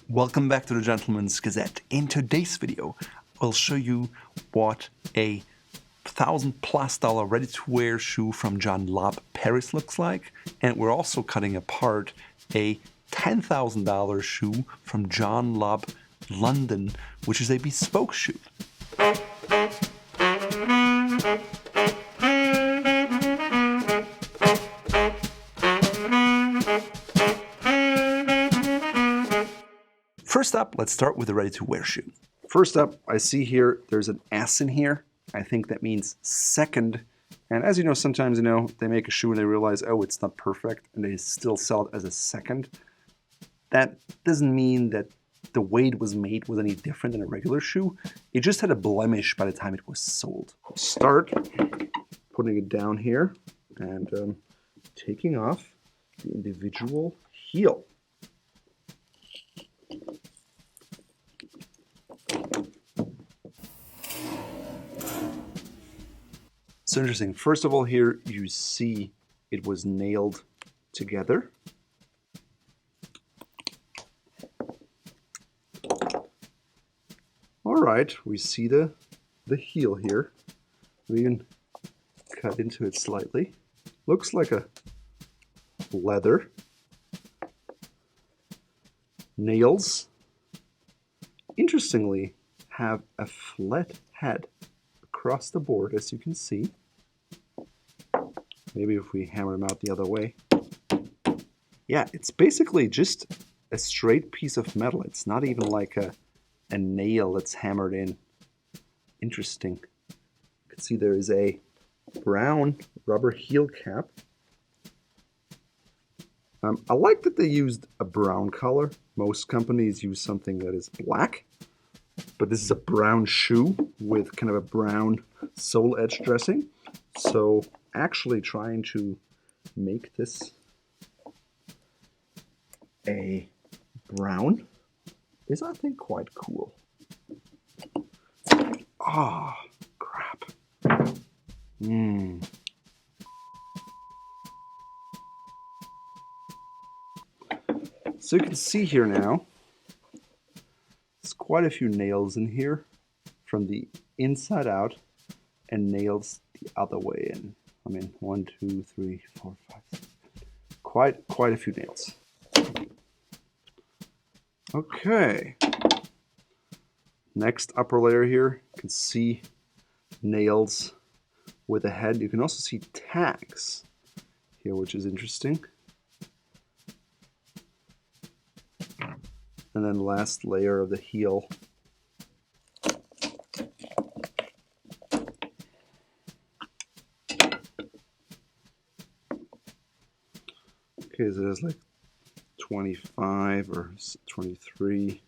Welcome back to the Gentleman's Gazette. In today's video, I'll show you what a $1,000+ ready-to-wear shoe from John Lobb Paris looks like, and we're also cutting apart a $10,000 shoe from John Lobb London, which is a bespoke shoe. First up, let's start with the ready-to-wear shoe. First up, I see here there's an S in here. I think that means second. And as you know, sometimes they make a shoe and they realize, oh, it's not perfect, and they still sell it as a second. That doesn't mean that the way it was made was any different than a regular shoe. It just had a blemish by the time it was sold. Start putting it down here and taking off the individual heel. So interesting. First of all, here you see it was nailed together. All right, we see the heel here. We can cut into it slightly. Looks like a leather. Nails, interestingly, have a flat head across the board, as you can see. Maybe if we hammer them out the other way. Yeah, it's basically just a straight piece of metal. It's not even like a nail that's hammered in. Interesting. You can see there is a brown rubber heel cap. I like that they used a brown color. Most companies use something that is black, but this is a brown shoe with kind of a brown sole edge dressing. So actually trying to make this a brown is, I think, quite cool. Ah, crap. So you can see here now, there's quite a few nails in here from the inside out and nails the other way in. I mean, 1, 2, 3, 4, 5, 6. Quite a few nails. Okay. Next upper layer here, you can see nails with a head. You can also see tags here, which is interesting. And then last layer of the heel. Okay, so there's like 25 or 23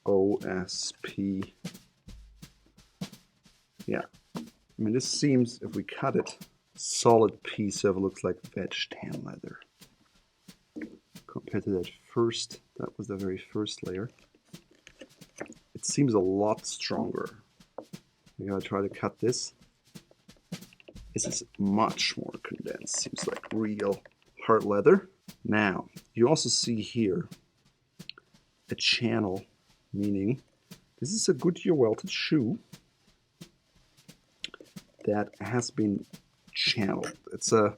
OSP. Yeah, I mean, this seems, if we cut it, solid piece of, looks like veg tan leather. Compared to that was the very first layer. It seems a lot stronger. I'm gonna try to cut this. This is much more condensed. Seems like real hard leather. Now, you also see here a channel, meaning this is a Goodyear welted shoe that has been channeled. It's a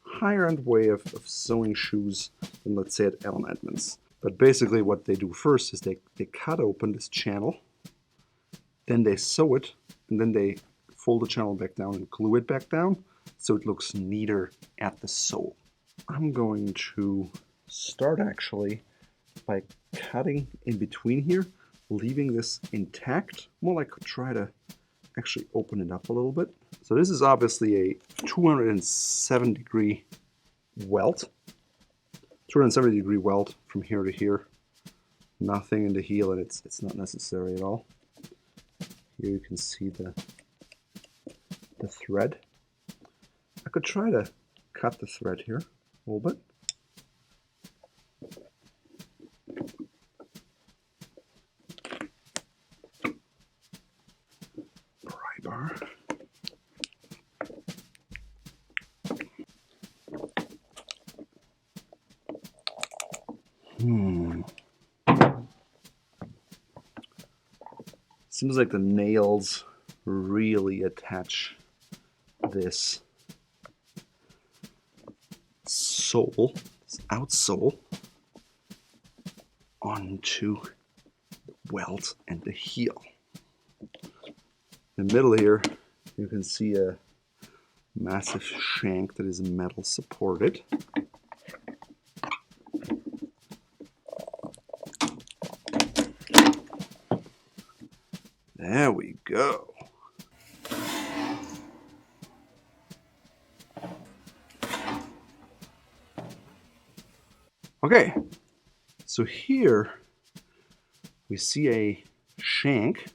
higher end way of sewing shoes than, let's say, at Allen Edmonds. But basically what they do first is they cut open this channel, then they sew it, and then they fold the channel back down and glue it back down so it looks neater at the sole. I'm going to start actually by cutting in between here, leaving this intact. Well, I could try to actually open it up a little bit. So this is obviously a 207-degree welt. 270-degree welt from here to here. Nothing in the heel, and it's not necessary at all. Here you can see the thread. I could try to cut the thread here a little bit. Pry bar. Seems like the nails really attach this sole, this outsole, onto the welt and the heel. In the middle here, you can see a massive shank that is metal supported. There we go. Okay, so here we see a shank,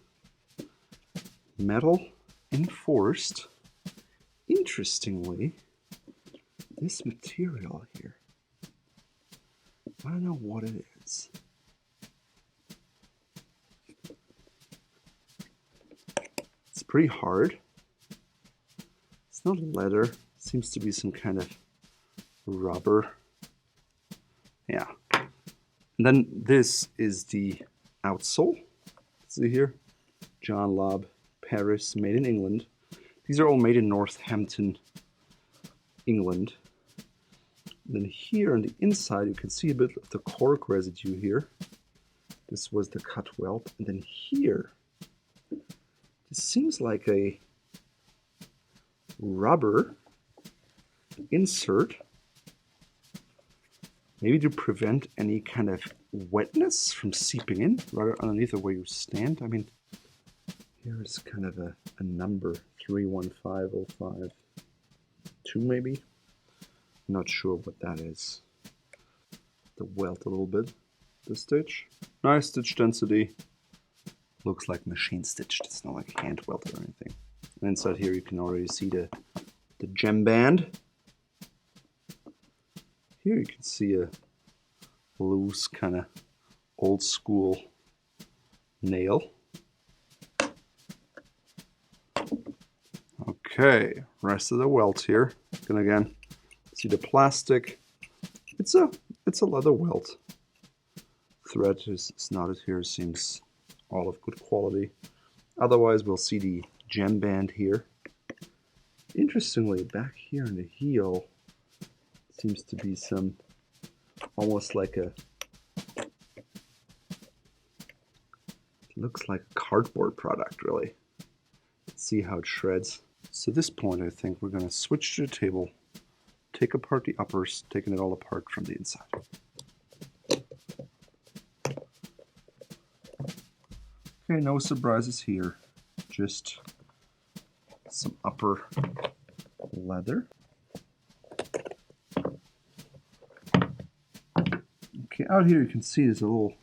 metal enforced. Interestingly, this material here, I don't know what it is. It's pretty hard. It's not leather. It seems to be some kind of rubber. Yeah. And then this is the outsole. See here? John Lobb, Paris, made in England. These are all made in Northampton, England. And then here on the inside, you can see a bit of the cork residue here. This was the cut welt. And then here, this seems like a rubber insert, maybe to prevent any kind of wetness from seeping in right underneath of where you stand. I mean, here is kind of a number, 315052 maybe. I'm not sure what that is. The welt a little bit, the stitch. Nice stitch density. Looks like machine stitched. It's not like hand welted or anything. And inside here you can already see the gemband. Here you can see a loose kind of old school nail. Okay, rest of the welt here. You can again see the plastic. It's a leather welt. Thread is knotted here, seems all of good quality. Otherwise, we'll see the gemband here. Interestingly, back here in the heel, seems to be some, almost like a, looks like a cardboard product, really. Let's see how it shreds. So at this point, I think we're going to switch to the table, take apart the uppers, taking it all apart from the inside. Okay, no surprises here. Just some upper leather. Okay, out here you can see there's a little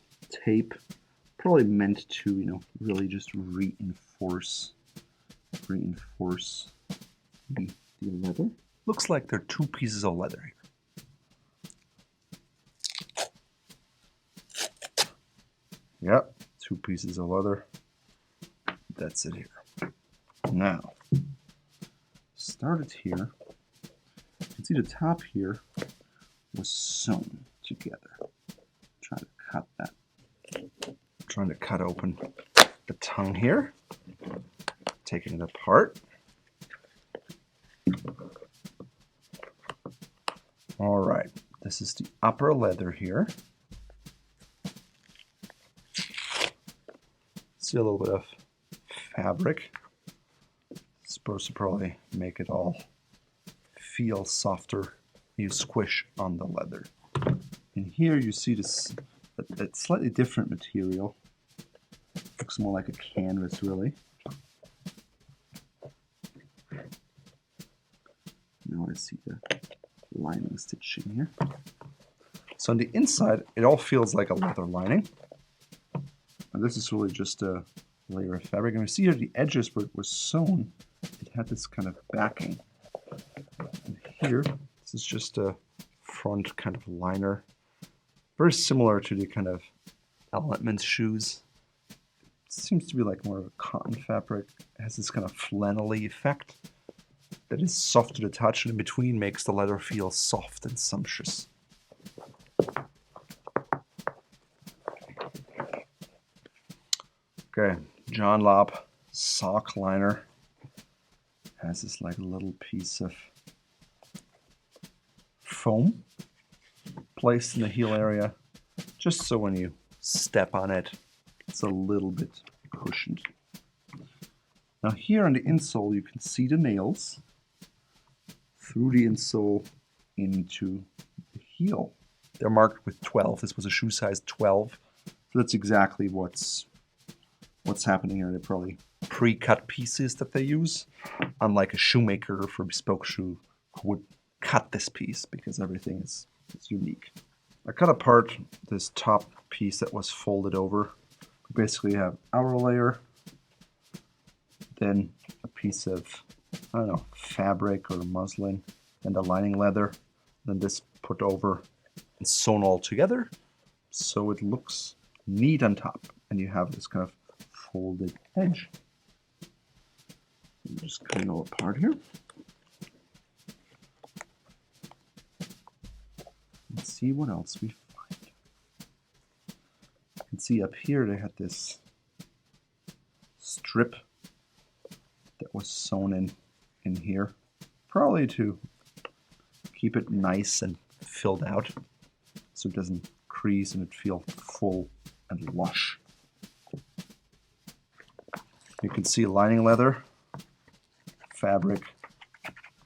tape, probably meant to, you know, really just reinforce the leather. Looks like there are two pieces of leather here. Yep, two pieces of leather. That's it here. Now, started here. You can see the top here was sewn together. Trying to cut that. Trying to cut open the tongue here. Taking it apart. All right, this is the upper leather here. See a little bit of fabric. It's supposed to probably make it all feel softer. You squish on the leather. And here you see this a slightly different material. Looks more like a canvas, really. Now I see the lining stitching here. So on the inside, it all feels like a leather lining. And this is really just a layer of fabric. And we see here the edges where it was sewn, it had this kind of backing. And here, this is just a front kind of liner. Very similar to the kind of Element shoes. It seems to be like more of a cotton fabric. It has this kind of flannelly effect that is soft to the touch, and in between makes the leather feel soft and sumptuous. Okay, John Lobb sock liner. Has this like little piece of foam placed in the heel area, just so when you step on it, it's a little bit cushioned. Now here on the insole, you can see the nails through the insole into the heel. They're marked with 12. This was a shoe size 12. So that's exactly what's happening here. They're probably pre-cut pieces that they use, unlike a shoemaker for bespoke shoe who would cut this piece because everything is unique. I cut apart this top piece that was folded over. We basically have outer layer, then a piece of, I don't know, fabric or muslin, and the lining leather, then this put over and sewn all together so it looks neat on top, and you have this kind of folded edge. I'm just cutting it all apart here. Let's see what else we find. You can see up here they had this strip that was sewn in here, probably to keep it nice and filled out so it doesn't crease and it feels full and lush. You can see lining leather, fabric,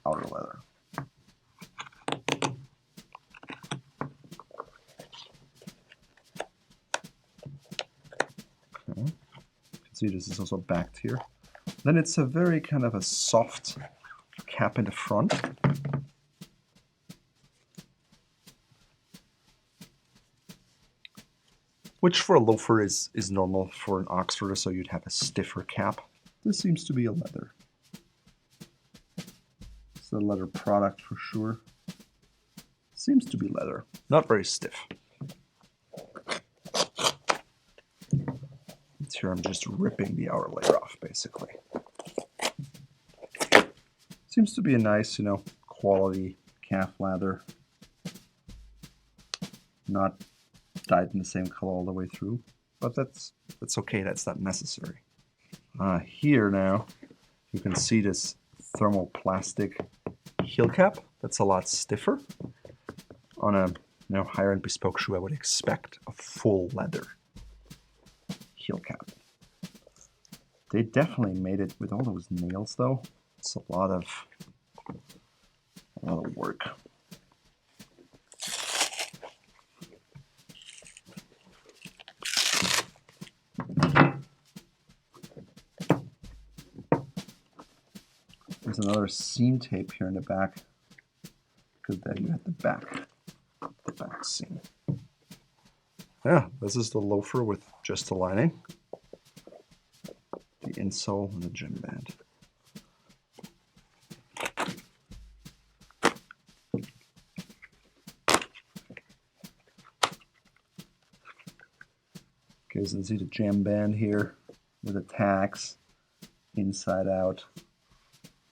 outer leather. Okay. You can see this is also backed here. Then it's a very kind of a soft cap in the front. Which for a loafer is normal for an Oxforder, so you'd have a stiffer cap. This seems to be a leather. It's a leather product for sure. Seems to be leather, not very stiff. Here I'm just ripping the outer layer off, basically. Seems to be a nice, quality calf leather. Not dyed in the same color all the way through, but that's okay. That's not necessary. Here now, you can see this thermoplastic heel cap. That's a lot stiffer. On a higher-end bespoke shoe, I would expect a full leather heel cap. They definitely made it with all those nails, though. It's a lot of work. There's another seam tape here in the back, because then you have the back seam. Yeah, this is the loafer with just the lining, the insole, and the gemband. Okay, so you can see the gemband here with the tacks inside out.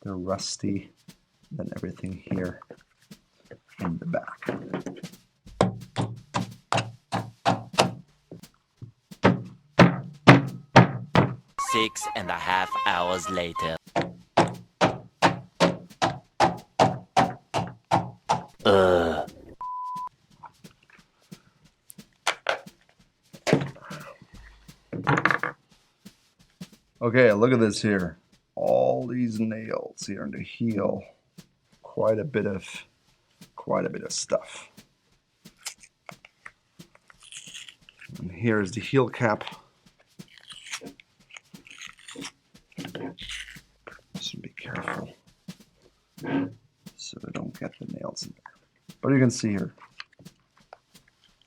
They're rusty, then everything here in the back. Six and a half hours later. Okay, look at this here. All these nails here in the heel. Quite a bit of stuff. And here's the heel cap. Just be careful so they don't get the nails in there. But you can see here,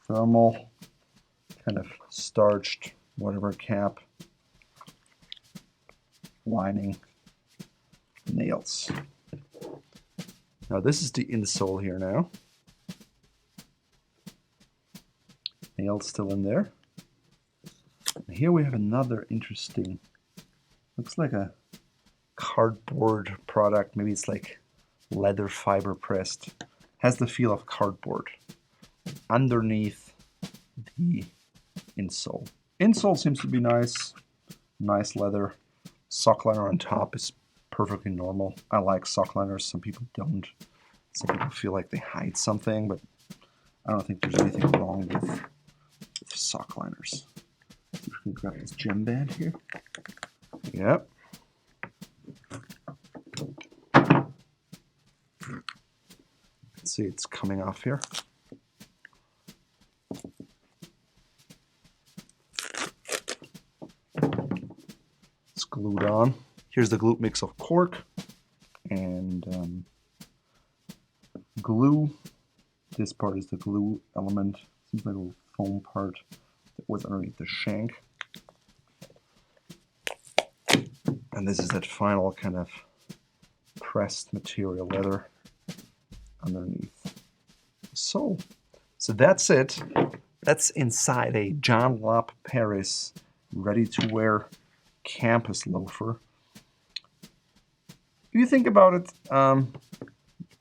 thermal, kind of starched, whatever cap, lining, nails. Now this is the insole here now. Nails still in there. And here we have another interesting, looks like a cardboard product. Maybe it's like leather fiber pressed. Has the feel of cardboard underneath the insole. Insole seems to be nice. Nice leather. Sock liner on top is perfectly normal. I like sock liners. Some people don't. Some people feel like they hide something, but I don't think there's anything wrong with sock liners. So we can grab this gemband here. Yep. See, it's coming off here. It's glued on. Here's the glue mix of cork and glue. This part is the glue element. Seems like a little foam part that was underneath the shank. And this is that final kind of pressed material leather underneath the sole. So that's it. That's inside a John Lobb Paris ready-to-wear campus loafer. If you think about it,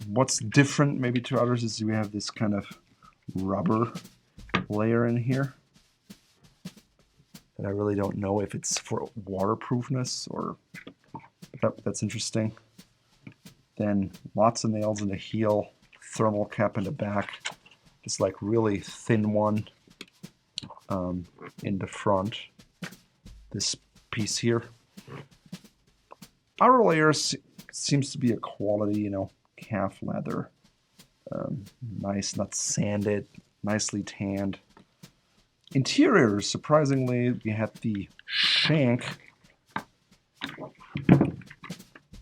what's different maybe to others is we have this kind of rubber layer in here that I really don't know if it's for waterproofness or that's interesting. Then lots of nails in the heel, thermal cap in the back, this like really thin one in the front. This piece here. Outer layers seems to be a quality, you know, calf leather. Nice, not sanded, nicely tanned. Interiors, surprisingly, we had the shank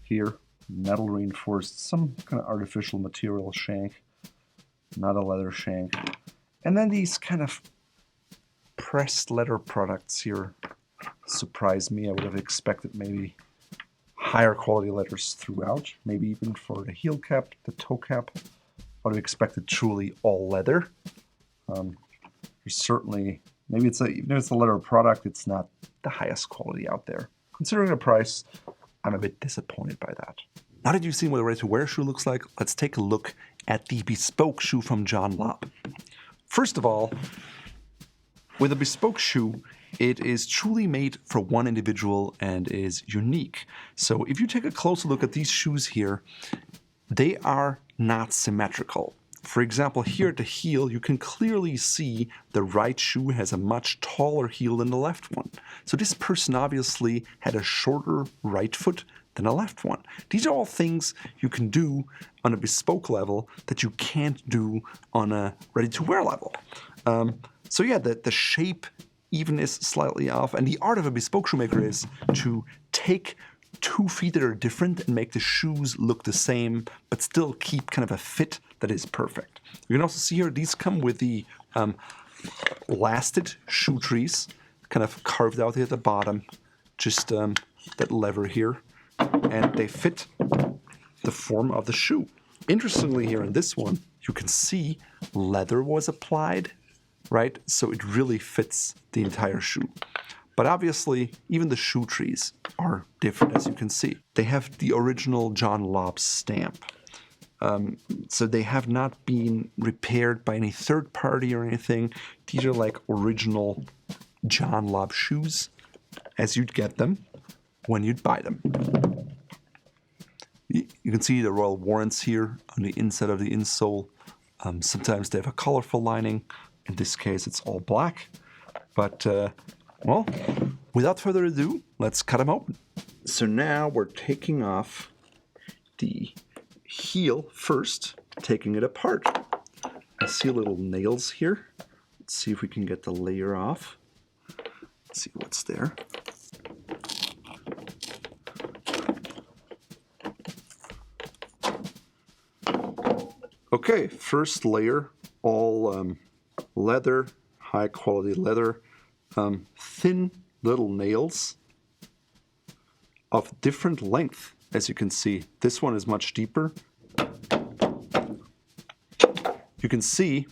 here, metal reinforced, some kind of artificial material shank, not a leather shank. And then these kind of pressed leather products here surprised me. I would have expected maybe higher quality leathers throughout, maybe even for the heel cap, the toe cap. I would have expected truly all leather. There's certainly, maybe it's even if it's a leather product, it's not the highest quality out there. Considering the price, I'm a bit disappointed by that. Now that you've seen what a ready-to-wear shoe looks like, let's take a look at the Bespoke shoe from John Lobb. First of all, with a Bespoke shoe, it is truly made for one individual and is unique. So if you take a closer look at these shoes here, they are not symmetrical. For example, here at the heel, you can clearly see the right shoe has a much taller heel than the left one. So this person obviously had a shorter right foot than a left one. These are all things you can do on a Bespoke level that you can't do on a ready-to-wear level. So yeah, the shape even is slightly off. And the art of a Bespoke shoemaker is to take two feet that are different and make the shoes look the same, but still keep kind of a fit that is perfect. You can also see here, these come with the lasted shoe trees, kind of carved out here at the bottom, just that lever here, and they fit the form of the shoe. Interestingly here in this one, you can see leather was applied, right? So it really fits the entire shoe. But obviously, even the shoe trees are different, as you can see. They have the original John Lobb stamp. So they have not been repaired by any third party or anything. These are like original John Lobb shoes, as you'd get them when you'd buy them. You can see the royal warrants here on the inside of the insole. Sometimes they have a colorful lining. In this case, it's all black. But well, without further ado, let's cut them open. So now we're taking off the heel first, taking it apart. I see little nails here. Let's see if we can get the layer off. Let's see what's there. Okay, first layer, all leather, high quality leather. Thin little nails of different length, as you can see. This one is much deeper. You can see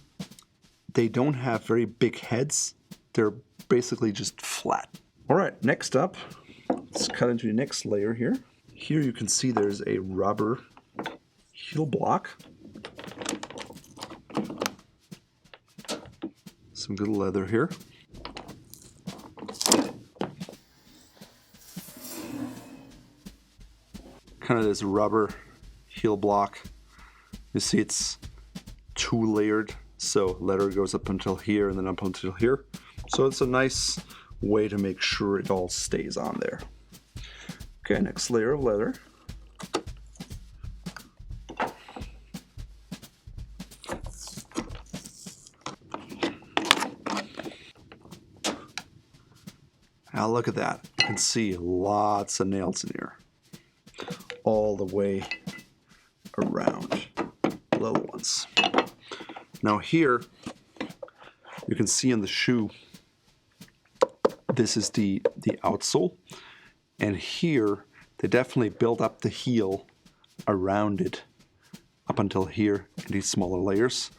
they don't have very big heads. They're basically just flat. All right, next up, let's cut into the next layer here. Here you can see there's a rubber heel block. Some good leather here. kind of this rubber heel block. You see it's 2-layered, so leather goes up until here and then up until here. So it's a nice way to make sure it all stays on there. Okay, next layer of leather. Now look at that. You can see lots of nails in here. All the way around. Little ones. Now here, you can see on the shoe, this is the outsole. And here, they definitely build up the heel around it up until here in these smaller layers.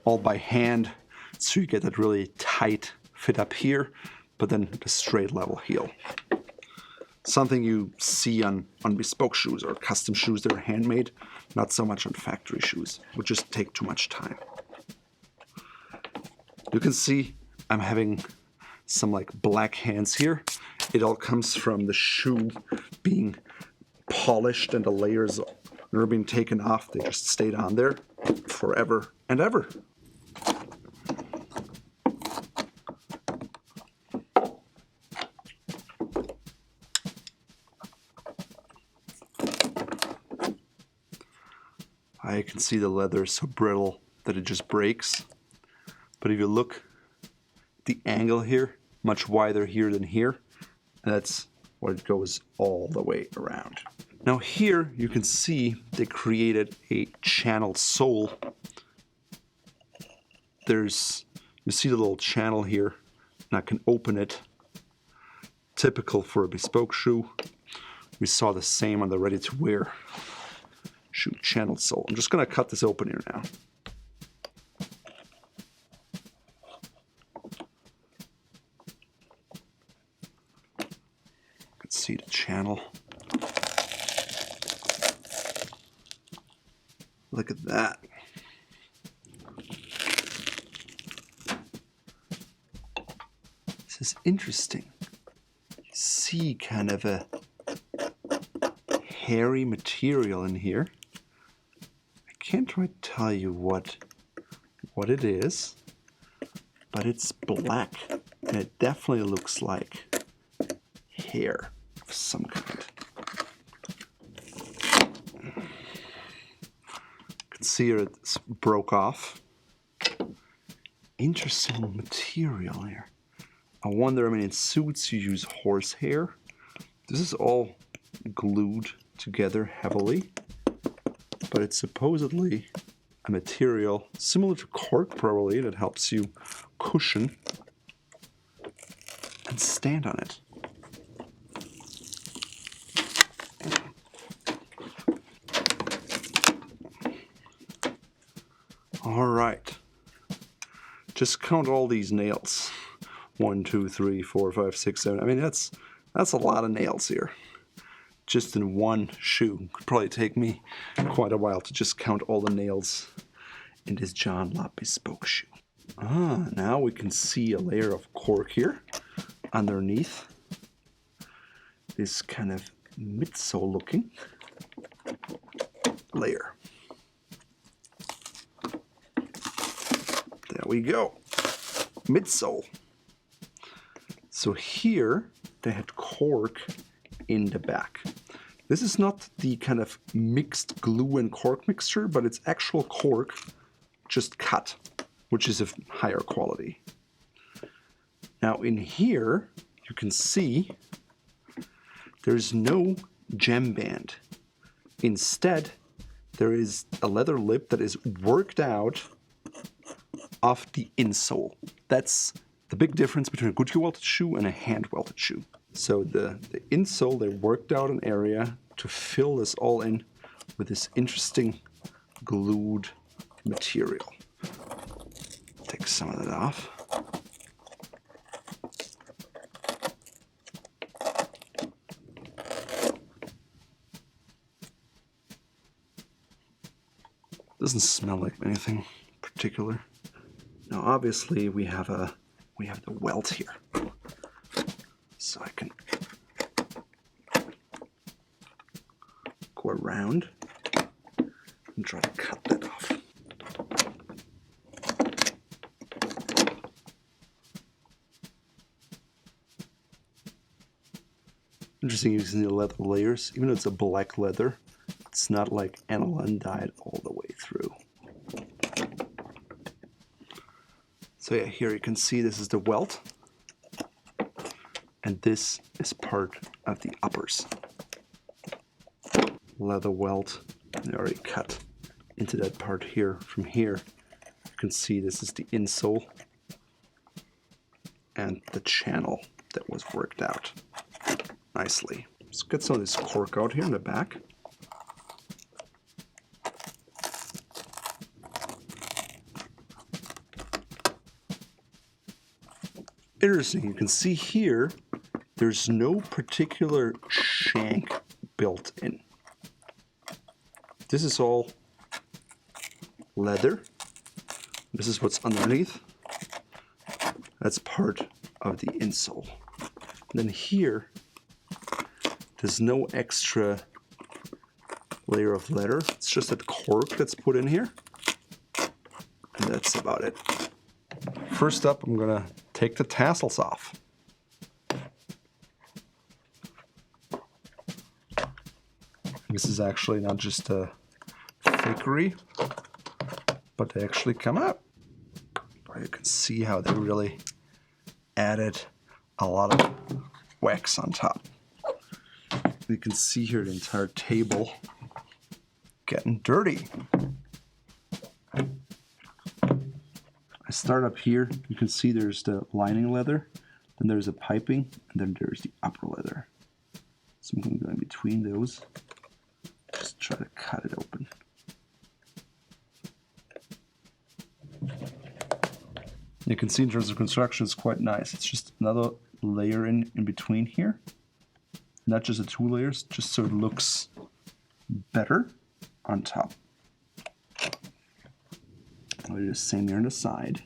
All by hand, so you get that really tight fit up here, but then the straight level heel. Something you see on bespoke shoes or custom shoes that are handmade, not so much on factory shoes. It would just take too much time. You can see I'm having some like black hands here. It all comes from the shoe being polished and the layers never being taken off. They just stayed on there forever and ever. I can see the leather is so brittle that it just breaks. But if you look, the angle here, much wider here than here, and that's what it goes all the way around. Now here you can see they created a channeled sole. You see the little channel here, and I can open it. Typical for a bespoke shoe. We saw the same on the ready-to-wear shoe channeled sole. I'm just gonna cut this open here now. You can see the channel. Look at that. This is interesting. You see kind of a hairy material in here. I can't quite tell you what it is, but it's black and it definitely looks like hair of some kind. You can see here it's broke off. Interesting material here. I wonder, in suits you use horsehair. This is all glued together heavily, but it's supposedly a material similar to cork probably that helps you cushion and stand on it. All right, just count all these nails. 1, 2, 3, 4, 5, 6, 7. That's a lot of nails here. Just in one shoe. Could probably take me quite a while to just count all the nails in this John Lobb bespoke shoe. Now we can see a layer of cork here underneath this kind of midsole looking layer. There we go. Midsole. So here they had cork in the back. This is not the kind of mixed glue and cork mixture, but it's actual cork just cut, which is of higher quality. Now in here, you can see there's no gemband. Instead, there is a leather lip that is worked out of the insole. That's the big difference between a goodyear welted shoe and a hand welted shoe. So the insole, they worked out an area to fill this all in with this interesting glued material. Take some of that off. Doesn't smell like anything particular. Now obviously we have the welt here. So I can around and try to cut that off. Interesting, you can see the leather layers. Even though it's a black leather, it's not like aniline dyed all the way through. So yeah, here you can see this is the welt. And this is part of the uppers. Leather welt, they already cut into that part here. From here, you can see this is the insole and the channel that was worked out nicely. Let's get some of this cork out here in the back. Interesting, you can see here, there's no particular shank built in. This is all leather. This is what's underneath. That's part of the insole. And then here, there's no extra layer of leather. It's just that cork that's put in here. And that's about it. First up, I'm gonna take the tassels off. This is actually not just a fakery, but they actually come out. You can see how they really added a lot of wax on top. You can see here the entire table getting dirty. I start up here, you can see there's the lining leather, then there's a piping, and then there's the upper leather. So I'm going to go in between those, just try to cut it open. You can see in terms of construction, it's quite nice. It's just another layer in between here. Not just the two layers, just so it looks better on top. I'll do the same here on the side.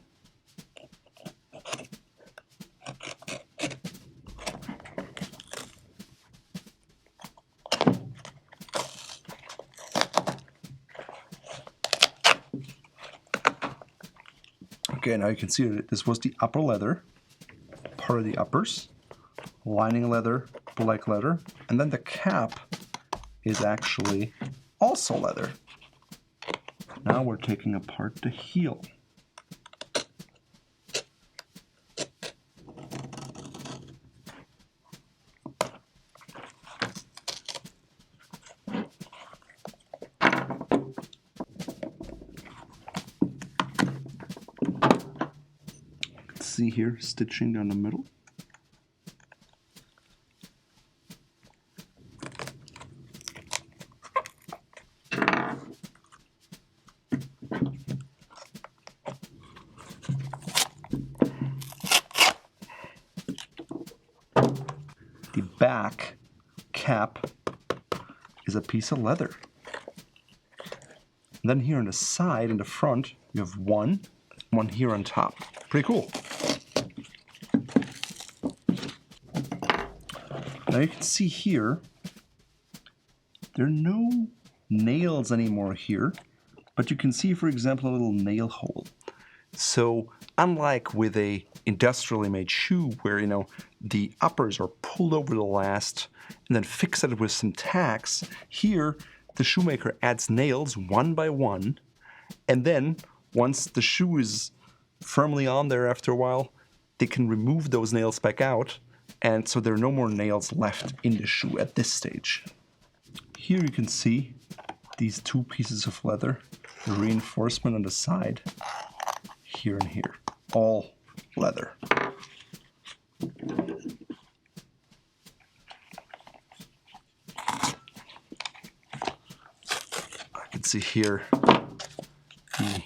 Okay, now you can see that this was the upper leather, part of the uppers, lining leather, black leather, and then the cap is actually also leather. Now we're taking apart the heel. See here, stitching down the middle. The back cap is a piece of leather. And then here on the side, in the front, you have one here on top. Pretty cool. Now you can see here, there are no nails anymore here, but you can see, for example, a little nail hole. So unlike with a industrially made shoe where, you know, the uppers are pulled over the last and then fixated with some tacks, here the shoemaker adds nails one by one, and then once the shoe is firmly on there after a while, they can remove those nails back out, and so there are no more nails left in the shoe at this stage. Here you can see these two pieces of leather, the reinforcement on the side, here and here, all leather. I can see here the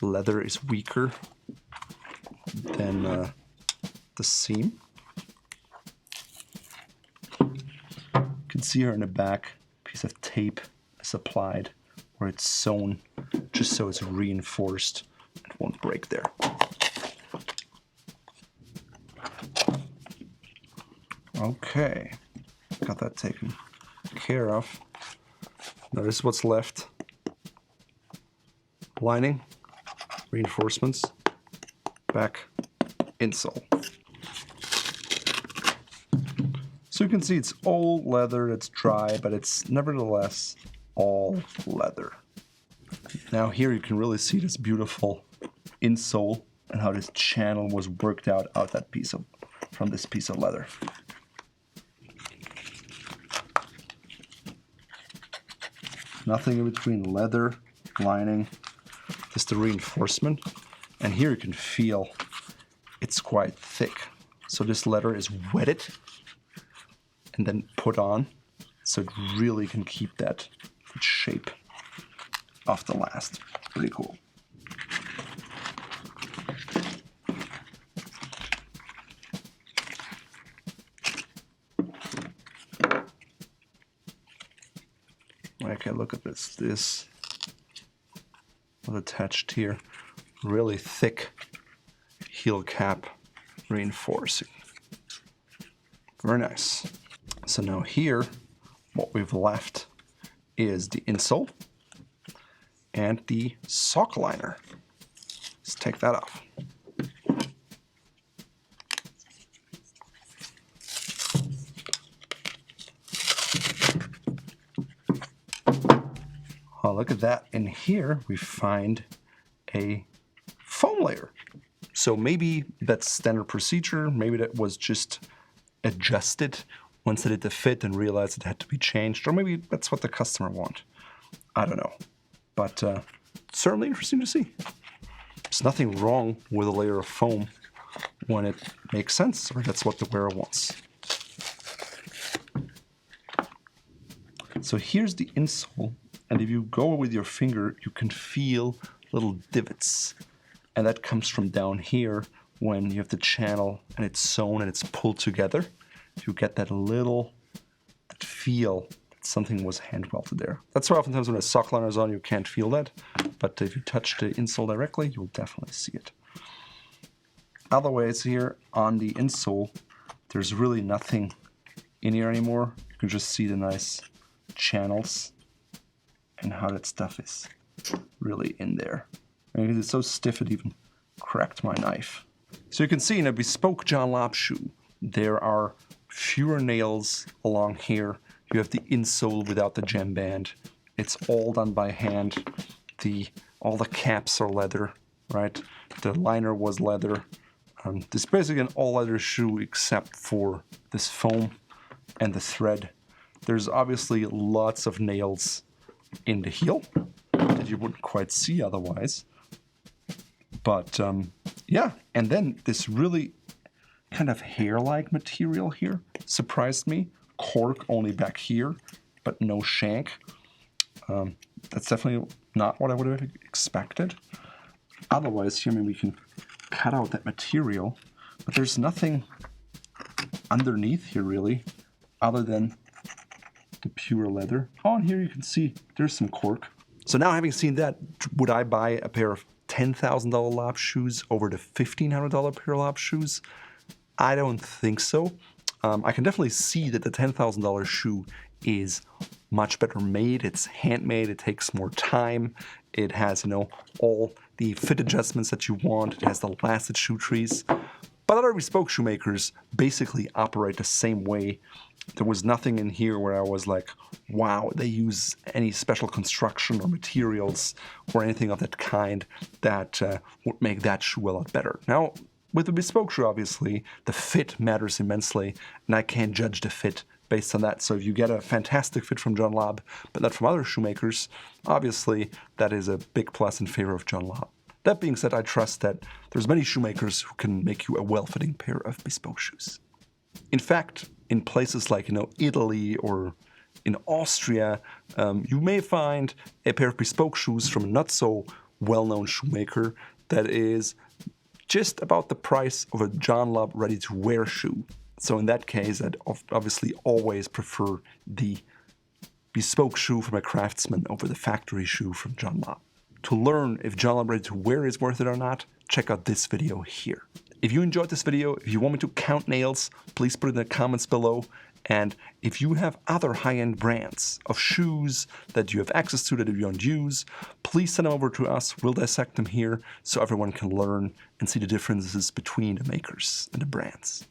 leather is weaker than the seam. You can see here in the back, a piece of tape is applied where it's sewn just so it's reinforced and won't break there. Okay, got that taken care of. Now this is what's left. Lining, reinforcements, back, insole. So you can see it's all leather, it's dry, but it's nevertheless all leather. Now here you can really see this beautiful insole and how this channel was worked out that piece of, from this piece of leather. Nothing in between leather, lining, just the reinforcement. And here you can feel it's quite thick. So this leather is wetted and then put on, so it really can keep that shape of the last. Pretty cool. Okay, look at this. This was attached here. Really thick heel cap reinforcing. Very nice. So now here, what we've left is the insole and the sock liner. Let's take that off. Oh, look at that. In here, we find a foam layer. So maybe that's standard procedure. Maybe that was just adjusted once it did the fit and realized it had to be changed. Or maybe that's what the customer want. I don't know. But certainly interesting to see. There's nothing wrong with a layer of foam when it makes sense, or that's what the wearer wants. So here's the insole. And if you go with your finger, you can feel little divots. And that comes from down here when you have the channel and it's sewn and it's pulled together. You get that little feel that something was hand welted there. That's why oftentimes when a sock liner is on, you can't feel that. But if you touch the insole directly, you'll definitely see it. Otherwise here on the insole, there's really nothing in here anymore. You can just see the nice channels and how that stuff is really in there. And it's so stiff it even cracked my knife. So you can see in a bespoke John Lobb shoe, there are fewer nails along here. You have the insole without the gemband. It's all done by hand. All the caps are leather, right? The liner was leather. This is basically an all leather shoe except for this foam and the thread. There's obviously lots of nails in the heel that you wouldn't quite see otherwise. But yeah, and then this really kind of hair-like material here surprised me. Cork only back here, but no shank. That's definitely not what I would have expected. Otherwise, here maybe we can cut out that material, but there's nothing underneath here really, other than the pure leather. Oh, and here you can see there's some cork. So now having seen that, would I buy a pair of $10,000 Lobb shoes over the $1,500 pair of Lobb shoes? I don't think so. I can definitely see that the $10,000 shoe is much better made. It's handmade. It takes more time. It has, all the fit adjustments that you want. It has the lasted shoe trees. But other bespoke shoemakers basically operate the same way. There was nothing in here where I was like, wow, they use any special construction or materials or anything of that kind that would make that shoe a lot better. Now, with the bespoke shoe, obviously, the fit matters immensely, and I can't judge the fit based on that. So if you get a fantastic fit from John Lobb, but not from other shoemakers, obviously that is a big plus in favor of John Lobb. That being said, I trust that there's many shoemakers who can make you a well-fitting pair of bespoke shoes. In fact, in places like Italy or in Austria, you may find a pair of bespoke shoes from a not so well-known shoemaker that is just about the price of a John Lobb ready-to-wear shoe. So in that case, I'd obviously always prefer the bespoke shoe from a craftsman over the factory shoe from John Lobb. To learn if John Lobb ready-to-wear is worth it or not, check out this video here. If you enjoyed this video, if you want me to count nails, please put it in the comments below. And if you have other high-end brands of shoes that you have access to that you don't use, please send them over to us. We'll dissect them here so everyone can learn and see the differences between the makers and the brands.